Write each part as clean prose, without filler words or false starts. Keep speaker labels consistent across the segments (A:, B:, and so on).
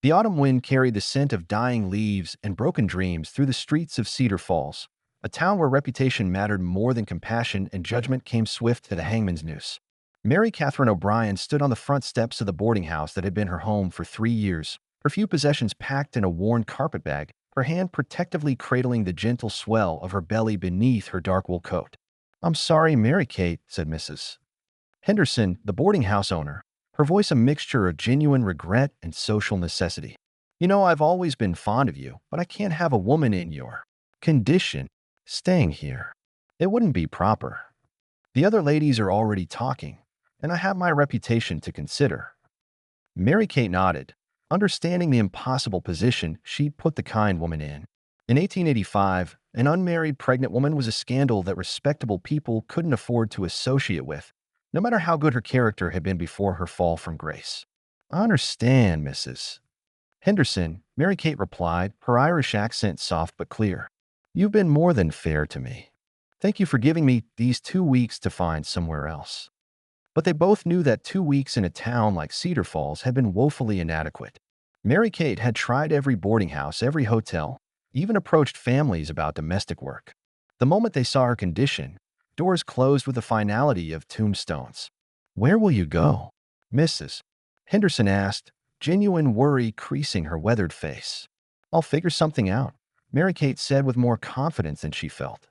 A: The autumn wind carried the scent of dying leaves and broken dreams through the streets of Cedar Falls, a town where reputation mattered more than compassion and judgment came swift to the hangman's noose. Mary Catherine O'Brien stood on the front steps of the boarding house that had been her home for 3 years, her few possessions packed in a worn carpetbag, her hand protectively cradling the gentle swell of her belly beneath her dark wool coat. "I'm sorry, Mary Kate," said Mrs. Henderson, the boarding house owner, her voice a mixture of genuine regret and social necessity. "You know, I've always been fond of you, but I can't have a woman in your condition staying here. It wouldn't be proper. The other ladies are already talking, and I have my reputation to consider." Mary Kate nodded, understanding the impossible position she'd put the kind woman in. In 1885, an unmarried pregnant woman was a scandal that respectable people couldn't afford to associate with, no matter how good her character had been before her fall from grace. "I understand, Mrs. Henderson," Mary Kate replied, her Irish accent soft but clear. "You've been more than fair to me. Thank you for giving me these 2 weeks to find somewhere else." But they both knew that 2 weeks in a town like Cedar Falls had been woefully inadequate. Mary Kate had tried every boarding house, every hotel, even approached families about domestic work. The moment they saw her condition, doors closed with the finality of tombstones. "Where will you go?" Mrs. Henderson asked, genuine worry creasing her weathered face. "I'll figure something out," Mary Kate said with more confidence than she felt.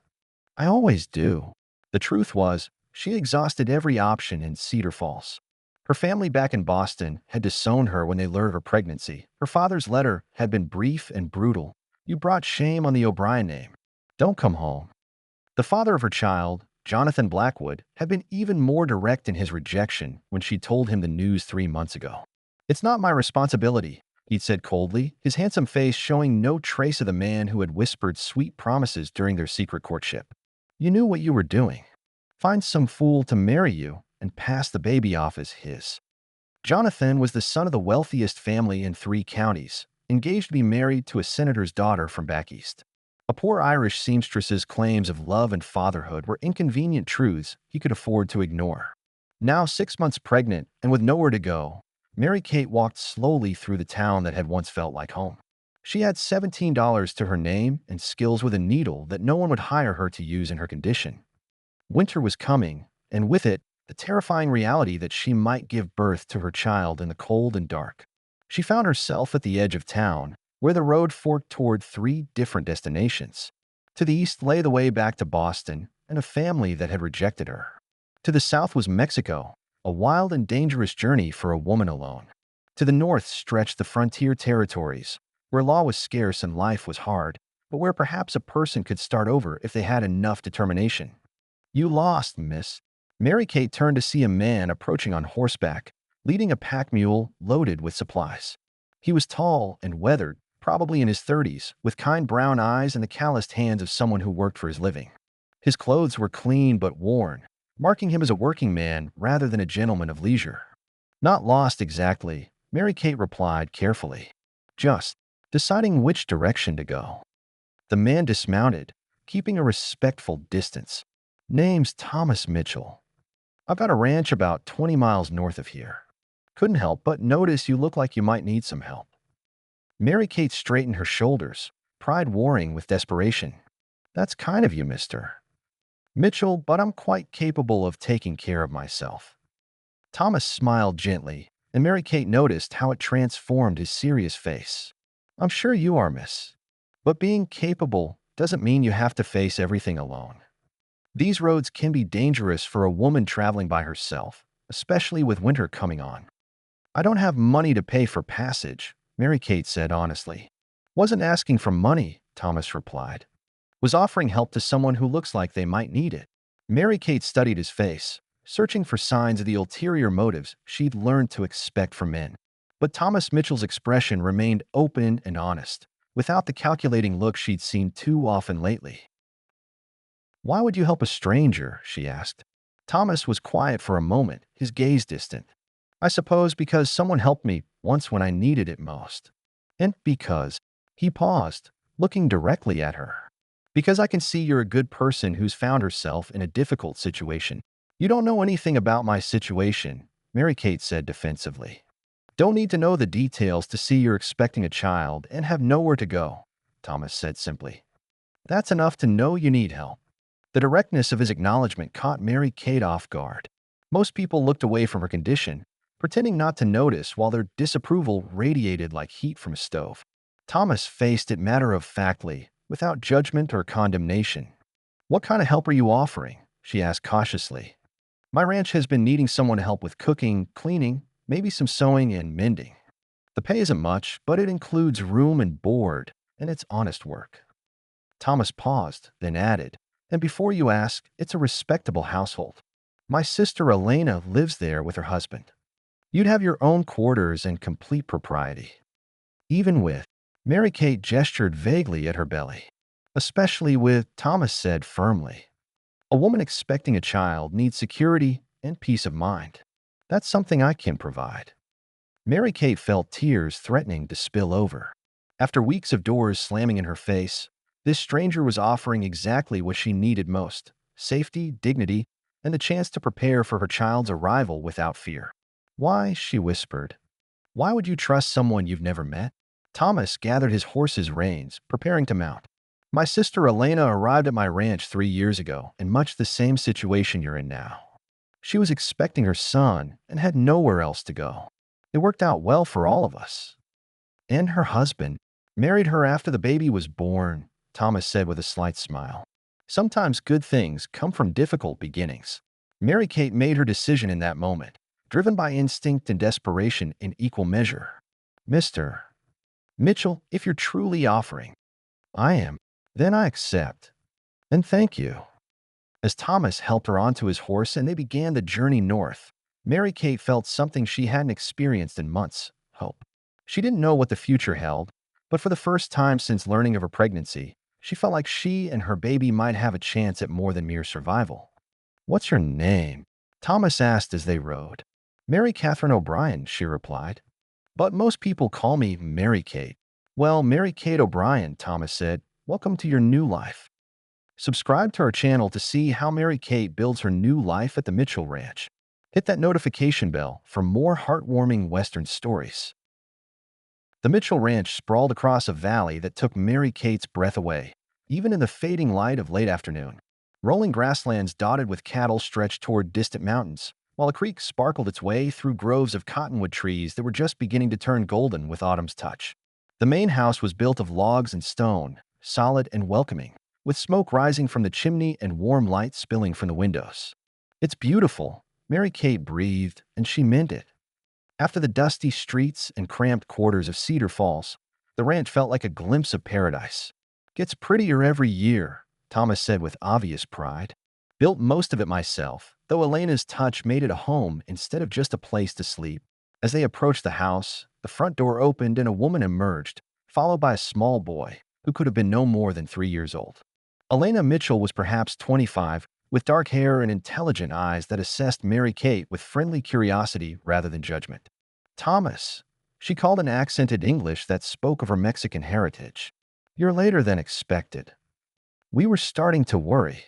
A: "I always do." The truth was, she exhausted every option in Cedar Falls. Her family back in Boston had disowned her when they learned her pregnancy. Her father's letter had been brief and brutal. "You brought shame on the O'Brien name. Don't come home." The father of her child, Jonathan Blackwood, had been even more direct in his rejection when she told him the news 3 months ago. "It's not my responsibility," he'd said coldly, his handsome face showing no trace of the man who had whispered sweet promises during their secret courtship. "You knew what you were doing. Find some fool to marry you and pass the baby off as his." Jonathan was the son of the wealthiest family in 3 counties, engaged to be married to a senator's daughter from back east. A poor Irish seamstress's claims of love and fatherhood were inconvenient truths he could afford to ignore. Now 6 months pregnant and with nowhere to go, Mary Kate walked slowly through the town that had once felt like home. She had $17 to her name and skills with a needle that no one would hire her to use in her condition. Winter was coming, and with it, the terrifying reality that she might give birth to her child in the cold and dark. She found herself at the edge of town, where the road forked toward 3 different destinations. To the east lay the way back to Boston and a family that had rejected her. To the south was Mexico, a wild and dangerous journey for a woman alone. To the north stretched the frontier territories, where law was scarce and life was hard, but where perhaps a person could start over if they had enough determination. "You lost, miss." Mary Kate turned to see a man approaching on horseback, leading a pack mule loaded with supplies. He was tall and weathered, probably in his 30s, with kind brown eyes and the calloused hands of someone who worked for his living. His clothes were clean but worn, marking him as a working man rather than a gentleman of leisure. "Not lost exactly," Mary Kate replied carefully. "Just deciding which direction to go." The man dismounted, keeping a respectful distance. "Name's Thomas Mitchell. I've got a ranch about 20 miles north of here. Couldn't help but notice you look like you might need some help." Mary Kate straightened her shoulders, pride warring with desperation. "That's kind of you, Mr. Mitchell, but I'm quite capable of taking care of myself." Thomas smiled gently, and Mary Kate noticed how it transformed his serious face. "I'm sure you are, miss. But being capable doesn't mean you have to face everything alone. These roads can be dangerous for a woman traveling by herself, especially with winter coming on." "I don't have money to pay for passage," Mary Kate said honestly. "Wasn't asking for money," Thomas replied. "Was offering help to someone who looks like they might need it." Mary Kate studied his face, searching for signs of the ulterior motives she'd learned to expect from men. But Thomas Mitchell's expression remained open and honest, without the calculating look she'd seen too often lately. "Why would you help a stranger?" she asked. Thomas was quiet for a moment, his gaze distant. "I suppose because someone helped me once when I needed it most. And because—" he paused, looking directly at her. "Because I can see you're a good person who's found herself in a difficult situation." "You don't know anything about my situation," Mary Kate said defensively. Don't need to know the details to see you're expecting a child and have nowhere to go, Thomas said simply. That's enough to know you need help. The directness of his acknowledgement caught Mary Kate off guard. Most people looked away from her condition, pretending not to notice while their disapproval radiated like heat from a stove. Thomas faced it matter-of-factly, without judgment or condemnation. What kind of help are you offering? She asked cautiously. My ranch has been needing someone to help with cooking, cleaning, maybe some sewing and mending. The pay isn't much, but it includes room and board, and it's honest work. Thomas paused, then added, and before you ask, it's a respectable household. My sister Elena lives there with her husband. You'd have your own quarters and complete propriety. Even with, Mary Kate gestured vaguely at her belly. Especially with, Thomas said firmly. A woman expecting a child needs security and peace of mind. That's something I can provide. Mary Kate felt tears threatening to spill over. After weeks of doors slamming in her face, this stranger was offering exactly what she needed most: safety, dignity, and the chance to prepare for her child's arrival without fear. Why, she whispered, why would you trust someone you've never met? Thomas gathered his horse's reins, preparing to mount. My sister Elena arrived at my ranch 3 years ago in much the same situation you're in now. She was expecting her son and had nowhere else to go. It worked out well for all of us. And her husband married her after the baby was born, Thomas said with a slight smile. Sometimes good things come from difficult beginnings. Mary Kate made her decision in that moment, driven by instinct and desperation in equal measure. Mr. Mitchell, if you're truly offering, I am, then I accept. And thank you. As Thomas helped her onto his horse and they began the journey north, Mary Kate felt something she hadn't experienced in months: hope. She didn't know what the future held, but for the first time since learning of her pregnancy, she felt like she and her baby might have a chance at more than mere survival. What's your name? Thomas asked as they rode. Mary Catherine O'Brien, she replied. But most people call me Mary Kate. Well, Mary Kate O'Brien, Thomas said. Welcome to your new life. Subscribe to our channel to see how Mary Kate builds her new life at the Mitchell Ranch. Hit that notification bell for more heartwarming Western stories. The Mitchell Ranch sprawled across a valley that took Mary Kate's breath away, even in the fading light of late afternoon. Rolling grasslands dotted with cattle stretched toward distant mountains, while a creek sparkled its way through groves of cottonwood trees that were just beginning to turn golden with autumn's touch. The main house was built of logs and stone, solid and welcoming, with smoke rising from the chimney and warm light spilling from the windows. It's beautiful, Mary Kate breathed, and she meant it. After the dusty streets and cramped quarters of Cedar Falls, the ranch felt like a glimpse of paradise. Gets prettier every year, Thomas said with obvious pride. Built most of it myself, though Elena's touch made it a home instead of just a place to sleep. As they approached the house, the front door opened and a woman emerged, followed by a small boy who could have been no more than 3 years old. Elena Mitchell was perhaps 25, with dark hair and intelligent eyes that assessed Mary Kate with friendly curiosity rather than judgment. Thomas, she called in accented English that spoke of her Mexican heritage. You're later than expected. We were starting to worry.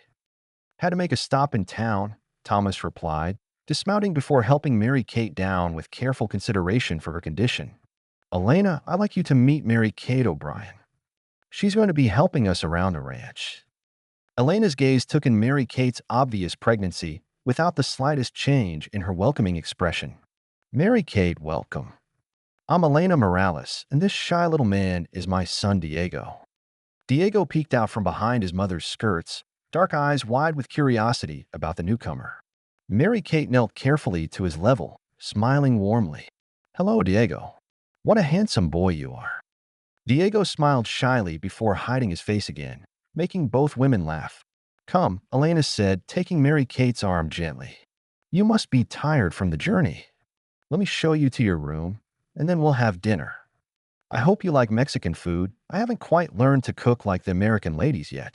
A: Had to make a stop in town, Thomas replied, dismounting before helping Mary Kate down with careful consideration for her condition. Elena, I'd like you to meet Mary Kate O'Brien. She's going to be helping us around the ranch. Elena's gaze took in Mary Kate's obvious pregnancy without the slightest change in her welcoming expression. Mary Kate, welcome. I'm Elena Morales, and this shy little man is my son Diego. Diego peeked out from behind his mother's skirts, dark eyes wide with curiosity about the newcomer. Mary Kate knelt carefully to his level, smiling warmly. Hello, Diego. What a handsome boy you are. Diego smiled shyly before hiding his face again, making both women laugh. Come, Elena said, taking Mary Kate's arm gently. You must be tired from the journey. Let me show you to your room, and then we'll have dinner. I hope you like Mexican food. I haven't quite learned to cook like the American ladies yet.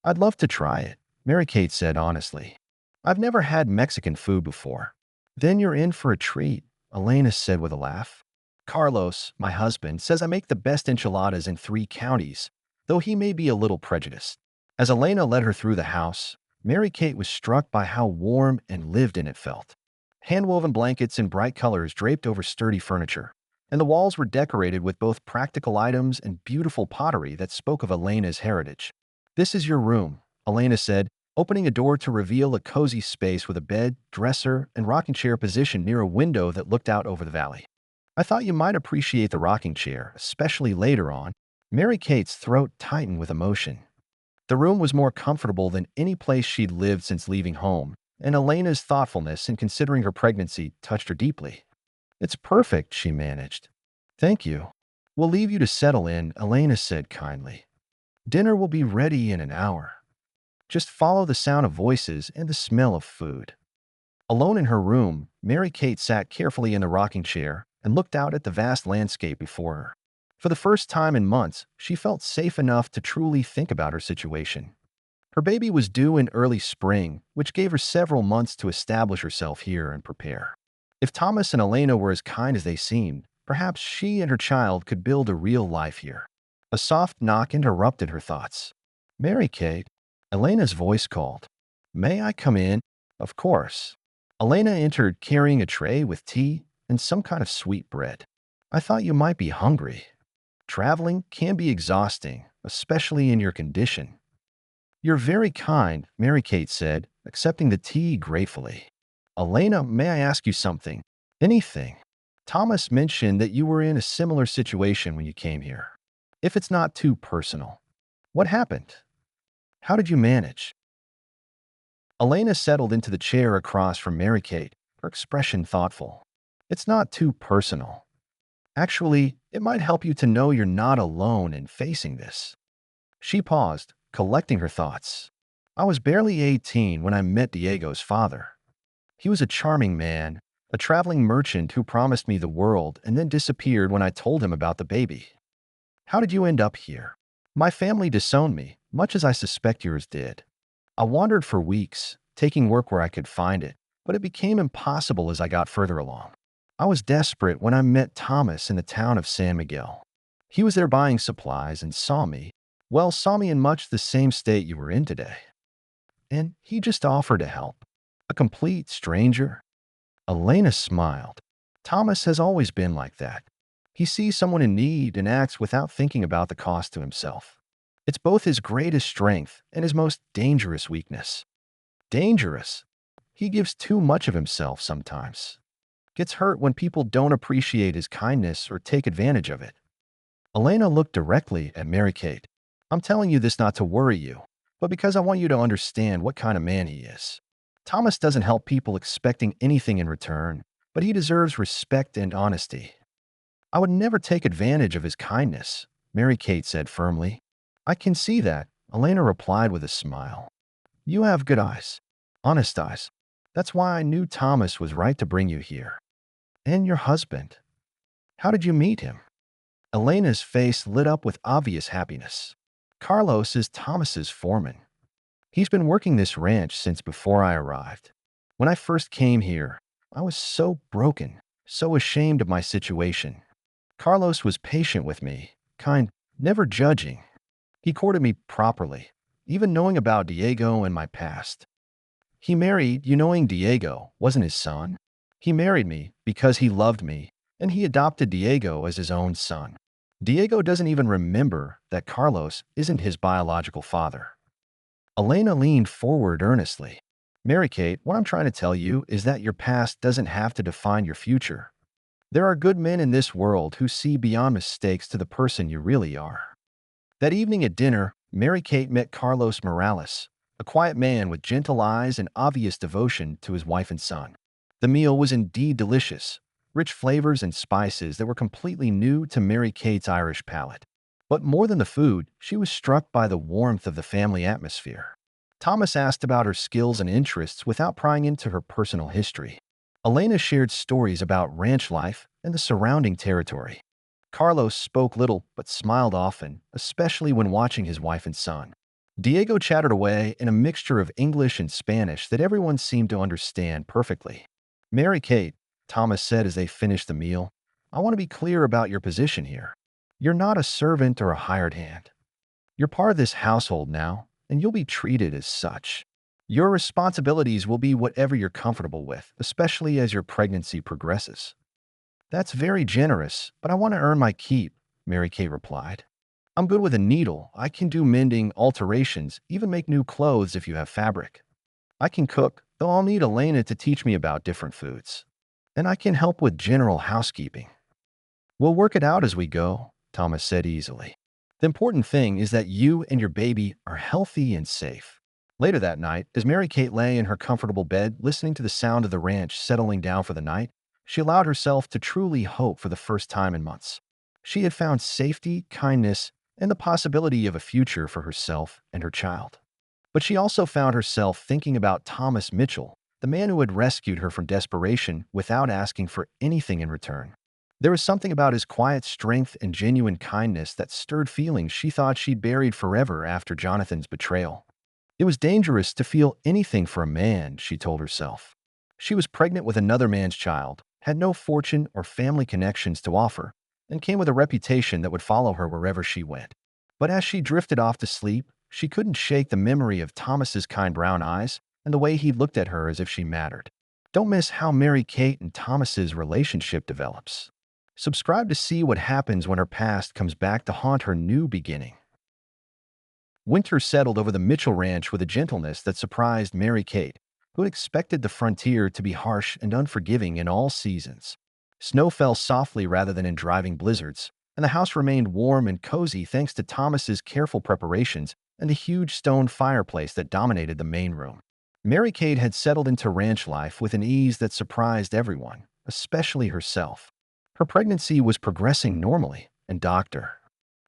A: I'd love to try it, Mary Kate said honestly. I've never had Mexican food before. Then you're in for a treat, Elena said with a laugh. Carlos, my husband, says I make the best enchiladas in 3 counties, though he may be a little prejudiced. As Elena led her through the house, Mary Kate was struck by how warm and lived-in it felt. Hand-woven blankets in bright colors draped over sturdy furniture, and the walls were decorated with both practical items and beautiful pottery that spoke of Elena's heritage. "This is your room," Elena said, opening a door to reveal a cozy space with a bed, dresser, and rocking chair positioned near a window that looked out over the valley. "I thought you might appreciate the rocking chair, especially later on." Mary Kate's throat tightened with emotion. The room was more comfortable than any place she'd lived since leaving home, and Elena's thoughtfulness in considering her pregnancy touched her deeply. "It's perfect," she managed. "Thank you. We'll leave you to settle in," Elena said kindly. "Dinner will be ready in an hour. Just follow the sound of voices and the smell of food." Alone in her room, Mary Kate sat carefully in the rocking chair and looked out at the vast landscape before her. For the first time in months, she felt safe enough to truly think about her situation. Her baby was due in early spring, which gave her several months to establish herself here and prepare. If Thomas and Elena were as kind as they seemed, perhaps she and her child could build a real life here. A soft knock interrupted her thoughts. "Mary Kate," Elena's voice called. "May I come in?" "Of course." Elena entered carrying a tray with tea and some kind of sweet bread. "I thought you might be hungry. Traveling can be exhausting, especially in your condition." "You're very kind," Mary Kate said, accepting the tea gratefully. "Elena, may I ask you something?" "Anything." "Thomas mentioned that you were in a similar situation when you came here. If it's not too personal. What happened? How did you manage?" Elena settled into the chair across from Mary Kate, her expression thoughtful. "It's not too personal. Actually, it might help you to know you're not alone in facing this." She paused, collecting her thoughts. "I was barely 18 when I met Diego's father. He was a charming man, a traveling merchant who promised me the world and then disappeared when I told him about the baby." "How did you end up here?" "My family disowned me, much as I suspect yours did. I wandered for weeks, taking work where I could find it, but it became impossible as I got further along. I was desperate when I met Thomas in the town of San Miguel. He was there buying supplies and saw me in much the same state you were in today. And he just offered to help. A complete stranger." Elena smiled. "Thomas has always been like that. He sees someone in need and acts without thinking about the cost to himself. It's both his greatest strength and his most dangerous weakness." "Dangerous?" "He gives too much of himself sometimes. Gets hurt when people don't appreciate his kindness or take advantage of it." Elena looked directly at Mary Kate. "I'm telling you this not to worry you, but because I want you to understand what kind of man he is. Thomas doesn't help people expecting anything in return, but he deserves respect and honesty." "I would never take advantage of his kindness," Mary Kate said firmly. "I can see that," Elena replied with a smile. "You have good eyes. Honest eyes. That's why I knew Thomas was right to bring you here. And your husband. How did you meet him?" Elena's face lit up with obvious happiness. "Carlos is Thomas's foreman. He's been working this ranch since before I arrived. When I first came here, I was so broken, so ashamed of my situation. Carlos was patient with me, kind, never judging. He courted me properly, even knowing about Diego and my past. He married you knowing Diego wasn't his son. He married me because he loved me, and he adopted Diego as his own son. Diego doesn't even remember that Carlos isn't his biological father." Elena leaned forward earnestly. "Mary Kate, what I'm trying to tell you is that your past doesn't have to define your future. There are good men in this world who see beyond mistakes to the person you really are." That evening at dinner, Mary Kate met Carlos Morales, a quiet man with gentle eyes and obvious devotion to his wife and son. The meal was indeed delicious, rich flavors and spices that were completely new to Mary Kate's Irish palate. But more than the food, she was struck by the warmth of the family atmosphere. Thomas asked about her skills and interests without prying into her personal history. Elena shared stories about ranch life and the surrounding territory. Carlos spoke little but smiled often, especially when watching his wife and son. Diego chattered away in a mixture of English and Spanish that everyone seemed to understand perfectly. "Mary Kate," Thomas said as they finished the meal, "I want to be clear about your position here. You're not a servant or a hired hand. You're part of this household now, and you'll be treated as such. Your responsibilities will be whatever you're comfortable with, especially as your pregnancy progresses. That's very generous, but I want to earn my keep, Mary Kate replied. I'm good with a needle. I can do mending, alterations, even make new clothes if you have fabric. I can cook, though I'll need Elena to teach me about different foods. And I can help with general housekeeping. We'll work it out as we go, Thomas said easily. The important thing is that you and your baby are healthy and safe. Later that night, as Mary Kate lay in her comfortable bed, listening to the sound of the ranch settling down for the night, she allowed herself to truly hope for the first time in months. She had found safety, kindness, and the possibility of a future for herself and her child. But she also found herself thinking about Thomas Mitchell, the man who had rescued her from desperation without asking for anything in return. There was something about his quiet strength and genuine kindness that stirred feelings she thought she'd buried forever after Jonathan's betrayal. It was dangerous to feel anything for a man, she told herself. She was pregnant with another man's child, had no fortune or family connections to offer, and came with a reputation that would follow her wherever she went. But as she drifted off to sleep, she couldn't shake the memory of Thomas's kind brown eyes and the way he looked at her as if she mattered. Don't miss how Mary Kate and Thomas's relationship develops. Subscribe to see what happens when her past comes back to haunt her new beginning. Winter settled over the Mitchell Ranch with a gentleness that surprised Mary Kate, who had expected the frontier to be harsh and unforgiving in all seasons. Snow fell softly rather than in driving blizzards, and the house remained warm and cozy thanks to Thomas's careful preparations and the huge stone fireplace that dominated the main room. Mary Kate had settled into ranch life with an ease that surprised everyone, especially herself. Her pregnancy was progressing normally, and Dr.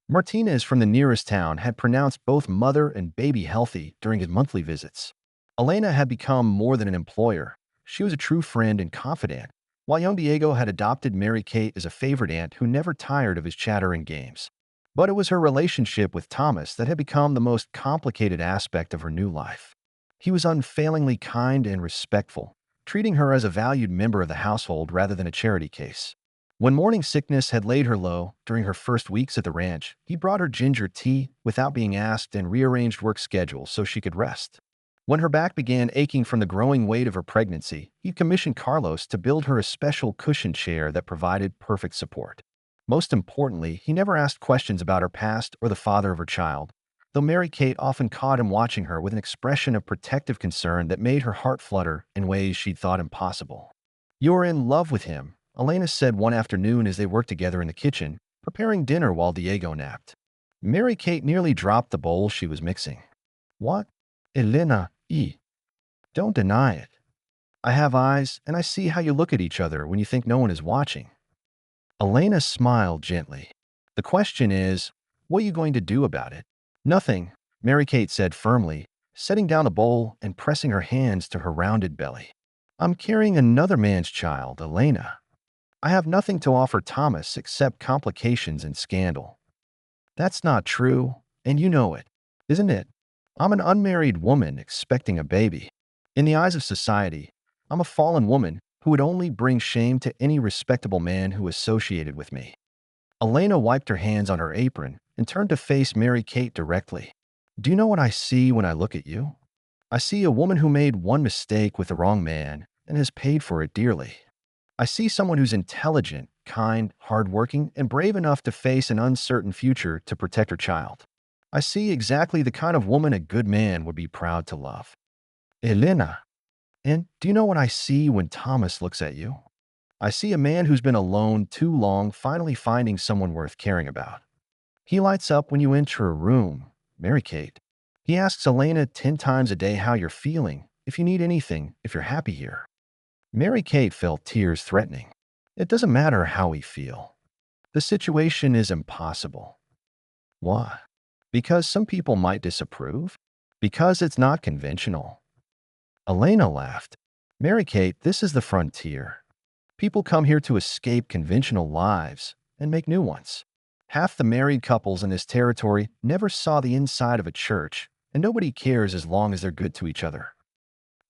A: Martinez from the nearest town had pronounced both mother and baby healthy during his monthly visits. Elena had become more than an employer. She was a true friend and confidant, while young Diego had adopted Mary Kate as a favorite aunt who never tired of his chatter and games. But it was her relationship with Thomas that had become the most complicated aspect of her new life. He was unfailingly kind and respectful, treating her as a valued member of the household rather than a charity case. When morning sickness had laid her low during her first weeks at the ranch, he brought her ginger tea without being asked and rearranged work schedules so she could rest. When her back began aching from the growing weight of her pregnancy, he commissioned Carlos to build her a special cushioned chair that provided perfect support. Most importantly, he never asked questions about her past or the father of her child, though Mary Kate often caught him watching her with an expression of protective concern that made her heart flutter in ways she'd thought impossible. "You're in love with him," Elena said one afternoon as they worked together in the kitchen, preparing dinner while Diego napped. Mary Kate nearly dropped the bowl she was mixing. "What? Elena, don't deny it. I have eyes, and I see how you look at each other when you think no one is watching." Elena smiled gently. "The question is, what are you going to do about it?" "Nothing," Mary Kate said firmly, setting down the bowl and pressing her hands to her rounded belly. "I'm carrying another man's child, Elena. I have nothing to offer Thomas except complications and scandal." "That's not true, and you know it, isn't it? I'm an unmarried woman expecting a baby. In the eyes of society, I'm a fallen woman who would only bring shame to any respectable man who associated with me." Elena wiped her hands on her apron and turned to face Mary Kate directly. "Do you know what I see when I look at you? I see a woman who made one mistake with the wrong man and has paid for it dearly. I see someone who's intelligent, kind, hardworking, and brave enough to face an uncertain future to protect her child. I see exactly the kind of woman a good man would be proud to love. Elena, and do you know what I see when Thomas looks at you? I see a man who's been alone too long finally finding someone worth caring about. He lights up when you enter a room, Mary Kate. He asks Elena 10 times a day how you're feeling, if you need anything, if you're happy here." Mary Kate felt tears threatening. "It doesn't matter how we feel. The situation is impossible." "Why?" "Because some people might disapprove. Because it's not conventional." Elena laughed. "Mary Kate, this is the frontier. People come here to escape conventional lives and make new ones. Half the married couples in this territory never saw the inside of a church, and nobody cares as long as they're good to each other."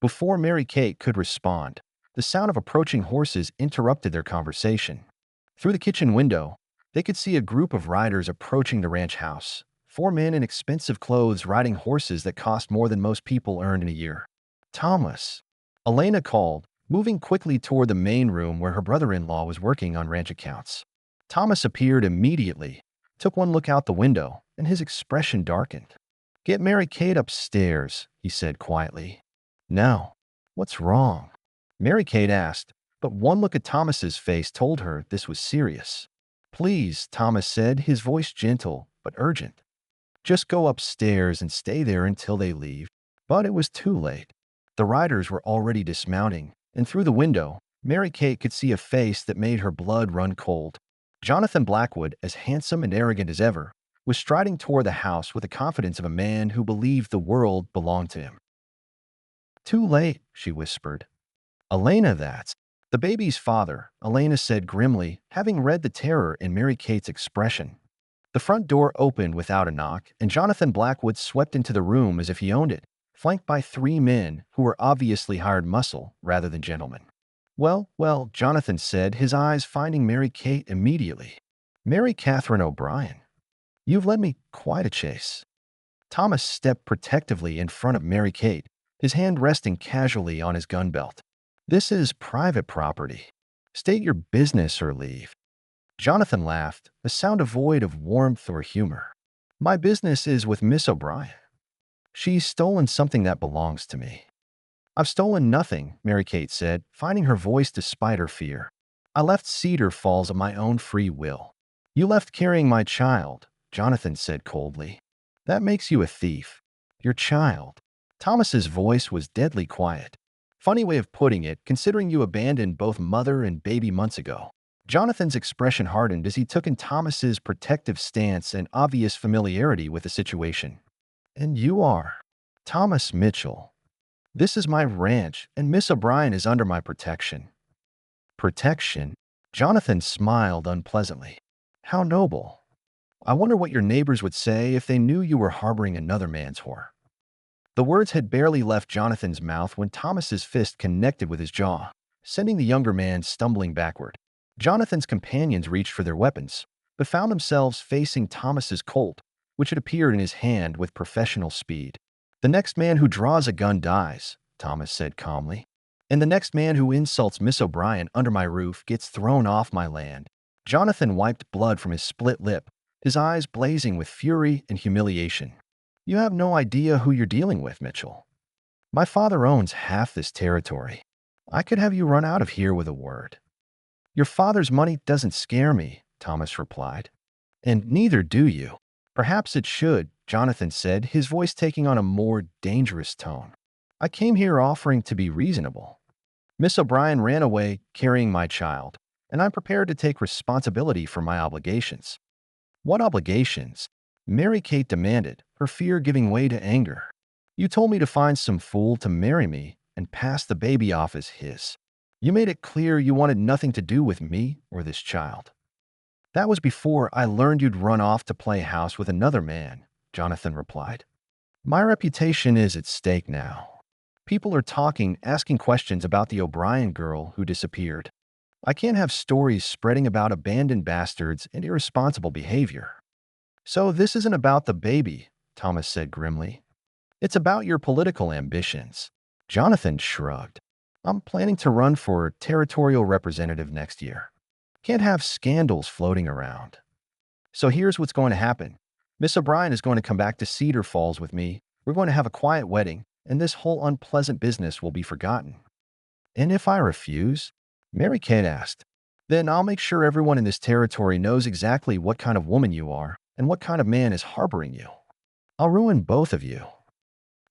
A: Before Mary Kate could respond, the sound of approaching horses interrupted their conversation. Through the kitchen window, they could see a group of riders approaching the ranch house, 4 men in expensive clothes riding horses that cost more than most people earned in a year. Thomas, Elena called, moving quickly toward the main room where her brother-in-law was working on ranch accounts. Thomas appeared immediately, took one look out the window, and his expression darkened. "Get Mary Kate upstairs," he said quietly. "No. What's wrong?" Mary Kate asked, but one look at Thomas's face told her this was serious. "Please," Thomas said, his voice gentle but urgent. "Just go upstairs and stay there until they leave." But it was too late. The riders were already dismounting, and through the window, Mary Kate could see a face that made her blood run cold. Jonathan Blackwood, as handsome and arrogant as ever, was striding toward the house with the confidence of a man who believed the world belonged to him. "Too late," she whispered. "Elena, that's the baby's father," Elena said grimly, having read the terror in Mary Kate's expression. The front door opened without a knock, and Jonathan Blackwood swept into the room as if he owned it, flanked by three men who were obviously hired muscle rather than gentlemen. "Well, well," Jonathan said, his eyes finding Mary Kate immediately. "Mary Catherine O'Brien, you've led me quite a chase." Thomas stepped protectively in front of Mary Kate, his hand resting casually on his gun belt. "This is private property. State your business or leave." Jonathan laughed, a sound devoid of warmth or humor. "My business is with Miss O'Brien. She's stolen something that belongs to me." "I've stolen nothing," Mary Kate said, finding her voice despite her fear. "I left Cedar Falls of my own free will." "You left carrying my child," Jonathan said coldly. "That makes you a thief." "Your child." Thomas's voice was deadly quiet. "Funny way of putting it, considering you abandoned both mother and baby months ago." Jonathan's expression hardened as he took in Thomas's protective stance and obvious familiarity with the situation. "And you are?" "Thomas Mitchell. This is my ranch, and Miss O'Brien is under my protection." "Protection?" Jonathan smiled unpleasantly. "How noble. I wonder what your neighbors would say if they knew you were harboring another man's whore." The words had barely left Jonathan's mouth when Thomas's fist connected with his jaw, sending the younger man stumbling backward. Jonathan's companions reached for their weapons, but found themselves facing Thomas's Colt, which had appeared in his hand with professional speed. "The next man who draws a gun dies," Thomas said calmly. "And the next man who insults Miss O'Brien under my roof gets thrown off my land." Jonathan wiped blood from his split lip, his eyes blazing with fury and humiliation. "You have no idea who you're dealing with, Mitchell. My father owns half this territory. I could have you run out of here with a word." "Your father's money doesn't scare me," Thomas replied. "And neither do you." "Perhaps it should," Jonathan said, his voice taking on a more dangerous tone. "I came here offering to be reasonable. Miss O'Brien ran away carrying my child, and I'm prepared to take responsibility for my obligations." "What obligations?" Mary Kate demanded, her fear giving way to anger. "You told me to find some fool to marry me and pass the baby off as his. You made it clear you wanted nothing to do with me or this child." "That was before I learned you'd run off to play house with another man," Jonathan replied. "My reputation is at stake now. People are talking, asking questions about the O'Brien girl who disappeared. I can't have stories spreading about abandoned bastards and irresponsible behavior." "So this isn't about the baby," Thomas said grimly. "It's about your political ambitions." Jonathan shrugged. "I'm planning to run for territorial representative next year. Can't have scandals floating around. So here's what's going to happen. Miss O'Brien is going to come back to Cedar Falls with me. We're going to have a quiet wedding, and this whole unpleasant business will be forgotten." "And if I refuse?" Mary Kate asked. "Then I'll make sure everyone in this territory knows exactly what kind of woman you are and what kind of man is harboring you. I'll ruin both of you."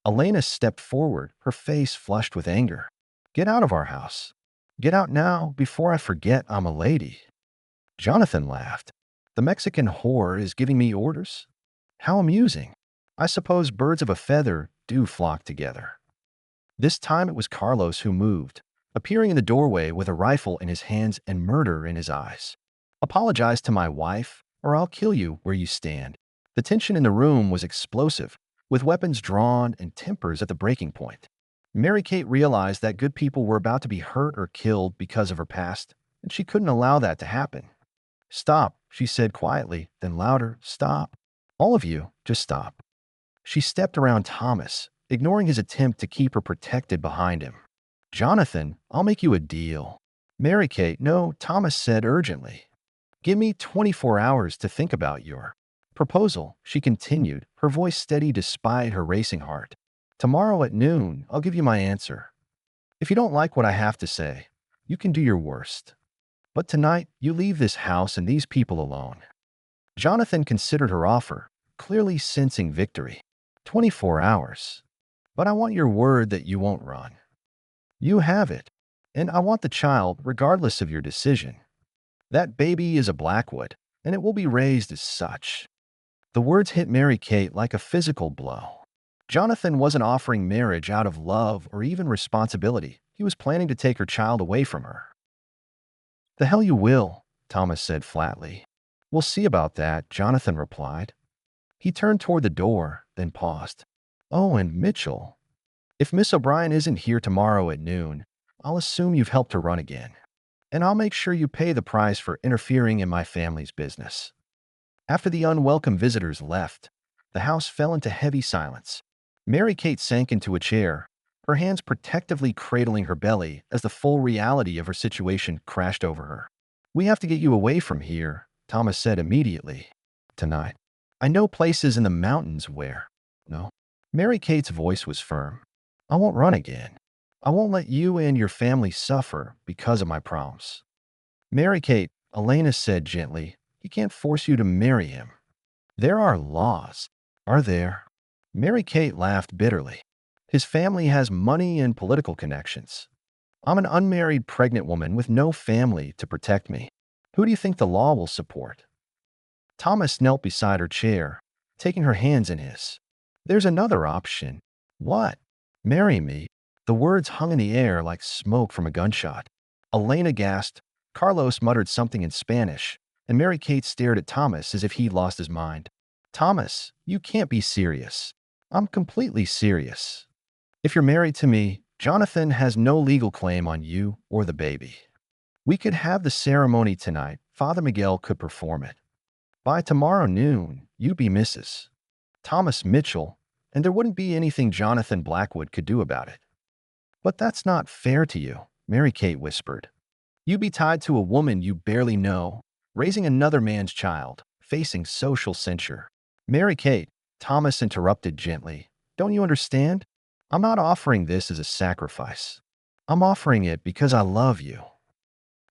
A: Elena stepped forward, her face flushed with anger. "Get out of our house. Get out now before I forget I'm a lady." Jonathan laughed. "The Mexican whore is giving me orders? How amusing. I suppose birds of a feather do flock together." This time it was Carlos who moved, appearing in the doorway with a rifle in his hands and murder in his eyes. "Apologize to my wife, or I'll kill you where you stand." The tension in the room was explosive, with weapons drawn and tempers at the breaking point. Mary Kate realized that good people were about to be hurt or killed because of her past, and she couldn't allow that to happen. "Stop," she said quietly, then louder, "Stop. All of you, just stop." She stepped around Thomas, ignoring his attempt to keep her protected behind him. "Jonathan, I'll make you a deal." "Mary-Kate, no," Thomas said urgently. "Give me 24 hours to think about your proposal," she continued, her voice steady despite her racing heart. "Tomorrow at noon, I'll give you my answer. If you don't like what I have to say, you can do your worst. But tonight, you leave this house and these people alone." Jonathan considered her offer, clearly sensing victory. 24 hours. "But I want your word that you won't run." "You have it. And I want the child, regardless of your decision. That baby is a Blackwood, and it will be raised as such." The words hit Mary-Kate like a physical blow. Jonathan wasn't offering marriage out of love or even responsibility. He was planning to take her child away from her. "The hell you will," Thomas said flatly. "We'll see about that," Jonathan replied. He turned toward the door, then paused. "Oh, and Mitchell, if Miss O'Brien isn't here tomorrow at noon, I'll assume you've helped her run again. And I'll make sure you pay the price for interfering in my family's business." After the unwelcome visitors left, the house fell into heavy silence. Mary-Kate sank into a chair, her hands protectively cradling her belly as the full reality of her situation crashed over her. "We have to get you away from here," Thomas said immediately. "Tonight. I know places in the mountains where—" "No." Mary-Kate's voice was firm. "I won't run again. I won't let you and your family suffer because of my problems." "Mary-Kate," Elena said gently, "he can't force you to marry him. There are laws." "Are there?" Mary-Kate laughed bitterly. "His family has money and political connections. I'm an unmarried pregnant woman with no family to protect me. Who do you think the law will support?" Thomas knelt beside her chair, taking her hands in his. "There's another option." "What?" "Marry me." The words hung in the air like smoke from a gunshot. Elena gasped, Carlos muttered something in Spanish, and Mary-Kate stared at Thomas as if he'd lost his mind. "Thomas, you can't be serious." "I'm completely serious. If you're married to me, Jonathan has no legal claim on you or the baby. We could have the ceremony tonight. Father Miguel could perform it. By tomorrow noon, you'd be Mrs. Thomas Mitchell, and there wouldn't be anything Jonathan Blackwood could do about it." "But that's not fair to you," Mary-Kate whispered. "You'd be tied to a woman you barely know, raising another man's child, facing social censure." "Mary-Kate," Thomas interrupted gently, "don't you understand? I'm not offering this as a sacrifice. I'm offering it because I love you."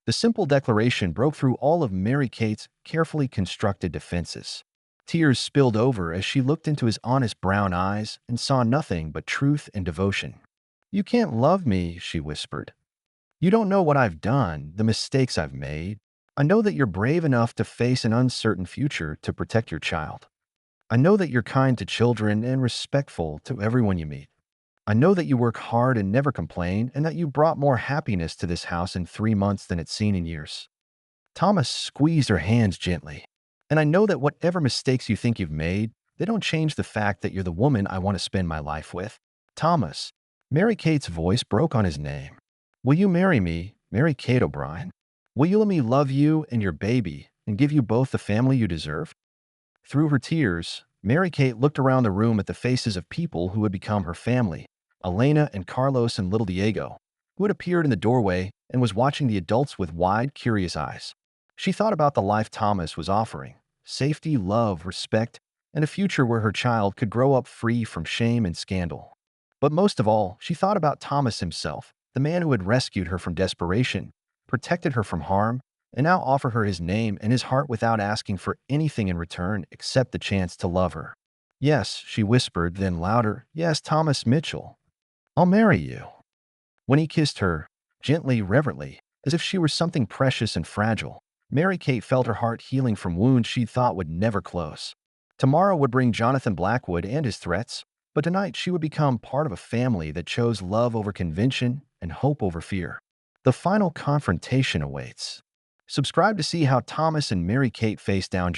A: The simple declaration broke through all of Mary-Kate's carefully constructed defenses. Tears spilled over as she looked into his honest brown eyes and saw nothing but truth and devotion. "You can't love me," she whispered. "You don't know what I've done, the mistakes I've made. I know that you're brave enough to face an uncertain future to protect your child. I know that you're kind to children and respectful to everyone you meet. I know that you work hard and never complain, and that you brought more happiness to this house in 3 months than it's seen in years." Thomas squeezed her hands gently. "And I know that whatever mistakes you think you've made, they don't change the fact that you're the woman I want to spend my life with." "Thomas," Mary-Kate's voice broke on his name. "Will you marry me, Mary-Kate O'Brien? Will you let me love you and your baby and give you both the family you deserve?" Through her tears, Mary-Kate looked around the room at the faces of people who had become her family, Elena and Carlos and little Diego, who had appeared in the doorway and was watching the adults with wide, curious eyes. She thought about the life Thomas was offering: safety, love, respect, and a future where her child could grow up free from shame and scandal. But most of all, she thought about Thomas himself, the man who had rescued her from desperation, protected her from harm, and now offered her his name and his heart without asking for anything in return except the chance to love her. "Yes," she whispered, then louder, "yes, Thomas Mitchell. I'll marry you." When he kissed her, gently, reverently, as if she were something precious and fragile, Mary-Kate felt her heart healing from wounds she'd thought would never close. Tomorrow would bring Jonathan Blackwood and his threats, but tonight she would become part of a family that chose love over convention and hope over fear. The final confrontation awaits. Subscribe to see how Thomas and Mary-Kate face down